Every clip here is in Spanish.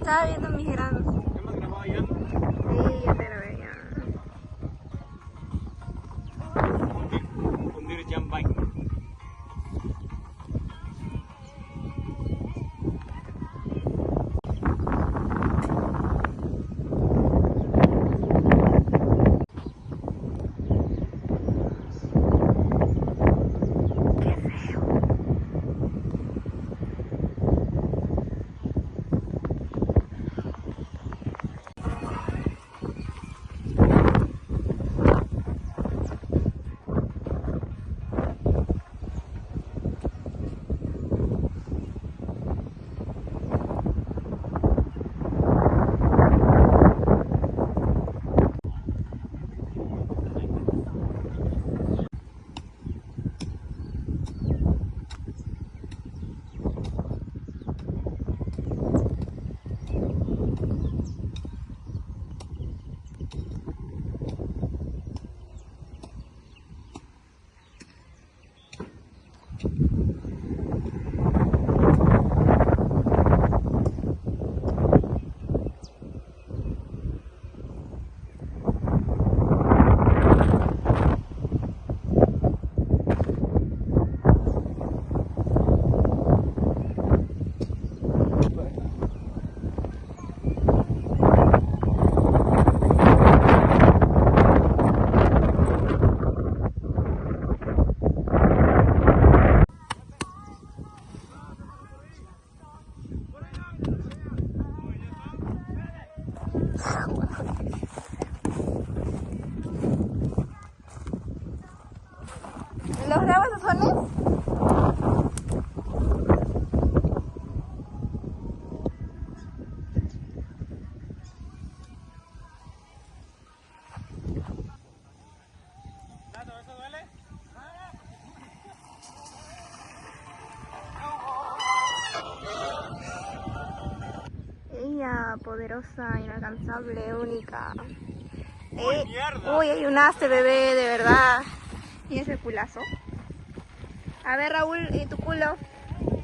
estaba viendo mis granos. ¿Qué más grababa ya? Sí, ya te grabé ya. Fundir jump bike. ¿Los grabas a soles? ¿Eso duele? Ella, poderosa, inalcanzable, única. ¡Uy, mierda! Uy, hay un aste, bebé, de verdad. ¿Y ese culazo? A ver, Raúl, ¿y tu culo?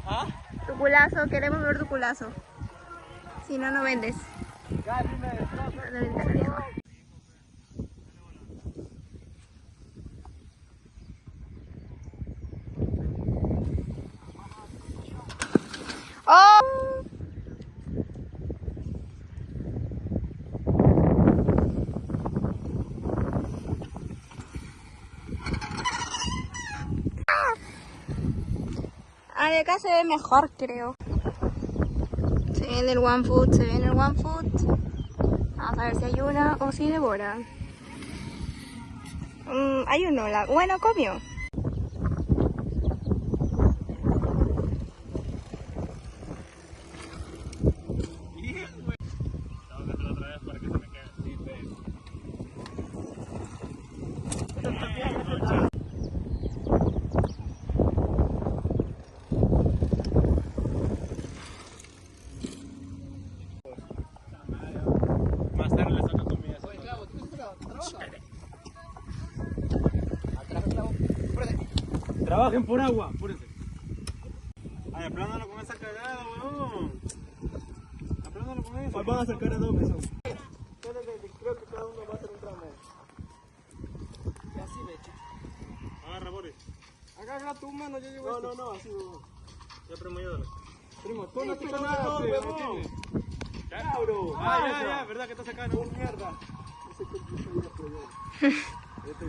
¿Ah? Tu culazo, queremos ver tu culazo. Si no, no vendes. Ya, dime, No vende la vieja. ¡Oh! Ah, de acá se ve mejor, creo. Se ve en el One Foot, se ve en el One Foot. Vamos a ver si hay una o si devora. Hay uno, bueno, comió. Más tarde le saco comida. Trabajen por agua, apúrense. Ay, aplándalo con esa cagada, weón. Aplándalo con eso. Van a sacar a dos pesos. Creo que cada uno va a hacer un tramo. Así de hecho. Agarra, Boris. Agarra tu mano, yo llevo esto. No, así, weón. Ya, primo, ayúdalo. Primo, tú no te conozco, weón. ¡Cabro! Ya, verdad que estás acá, ¿no? ¡Mierda! Ese compuso ya fue yo. Este.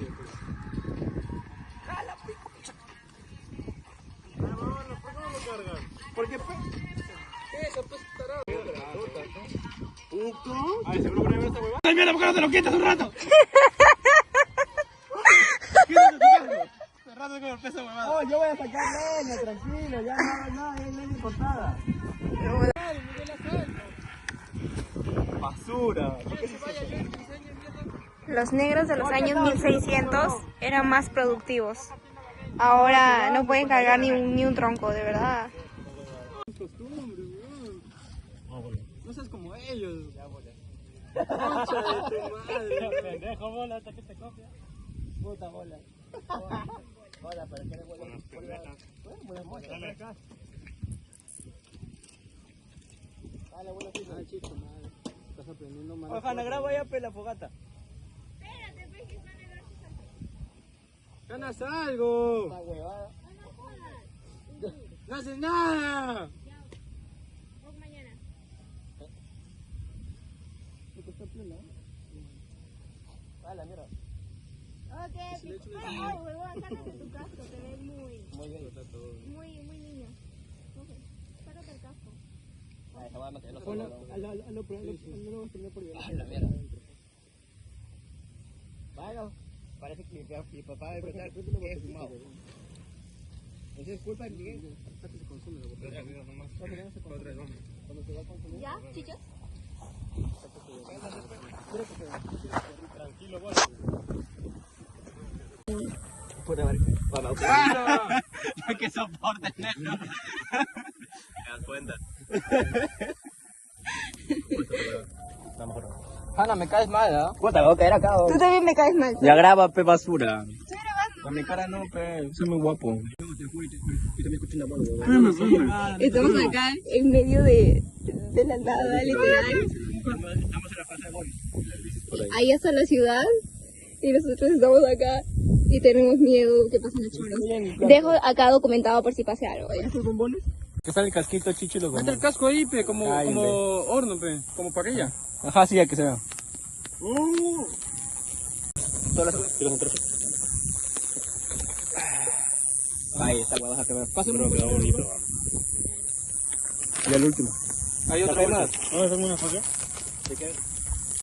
¡Jala, pico! Vámonos, ¿por qué no lo cargan? Porque eso, pues, tarado. ¿Puto? Ay, seguro que no hay esta huevada. ¡Ay, mierda, por qué no te lo quitas un rato! ¡Quítate tu carro! Hace rato con el peso huevada. Oh, yo voy a sacar leña, tranquilo, ya no hagas nada, es leña cortada. Basura. Los negros de los años 1600 eran más productivos. Ahora no pueden cargar ni un tronco, de verdad. No seas como ellos. Ya, bola. Concha de tu madre. Pendejo, bola, hasta que te copia. Puta bola. Bola, pero que le bola. Bola acá. Dale, abuelo, chico, madre. Estás aprendiendo mal. Ojalá, graba ya la fogata. Espérate, pues, que van a grabar sus saltos. ¡Ganas algo! No jodas. ¡No haces nada! Vos mañana. Dale, mira. Ok, ay, huevón, sácate tu casco, te ves muy niño. Ok, sácate el casco. Bueno, parece que mi papá debe pensar que es fumado. Esa es culpa de Miguel. ¿Ya, chicos? Tranquilo, vos. No que soporte, negro. ¿Te das cuenta? Hanna, me caes mal, ¿ah? Puta, voy a caer acá. Tú también me caes mal. Ya graba, pe basura. Estoy grabando. Con mi cara no, pe. Soy muy guapo. Estamos acá en medio de la nada, literal. Estamos en la fase de gol. Ahí está la ciudad y nosotros estamos acá y tenemos miedo que pasen los choros. Dejo acá documentado por si pase algo. ¿Ya? ¿Qué sale el casquito, chicho y los Mete el casco ahí, pe, como horno, pe, como parrilla. Ajá, sí, ya que se vea. Ahí está, voy a dejar que vea. Pásame un poco. bonito. Y el último. Hay otro más. ¿Vamos a hacer una foto?